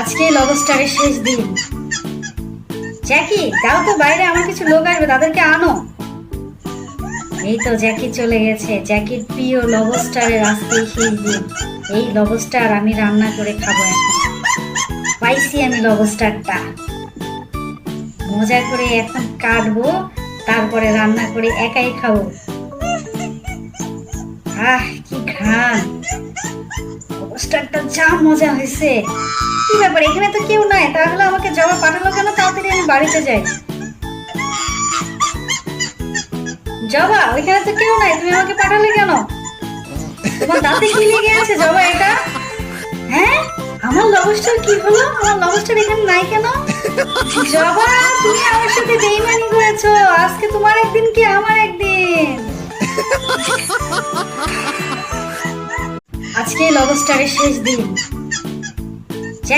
আজকে লবস্টারের শেষ দিন। জ্যাকি, যাও তো বাইরে, আমার কিছু লোক আসবে, তাদেরকে আনো। এই তো জ্যাকি চলে গেছে। জ্যাকির প্রিয় লবস্টারের আজকেই শেষ দিন। এই লবস্টার আমি রান্না করে খাবো এখন। পাইছি আমি লবস্টারটা, মজা করে এখন কাটবো, তারপরে রান্না করে একাই খাবো। আহ, কি ঘ্রাণ! লবস্টারটা যা মজা হয়েছে। কি ব্যাপার, এখানে তো কেউ নাই, তাহলে আমাকে জবা পাঠালো কেন? তাড়াতাড়ি আমি বাড়িতে যাই। জবা, ওইখানে তো কেউ নাই, তুমি আমাকে পাঠালে কেন? তোমার দাঁতে কি লেগে আছে জবা এটা? হ্যাঁ, আমার লবস্টার কি হলো? আমার লবস্টার এখানে নাই কেন? জবা, তুমি আমার সাথে বেইমানি করেছো। আজকে তোমার একদিন কি আমার একদিন। আজকে লবস্টারের শেষ দিন।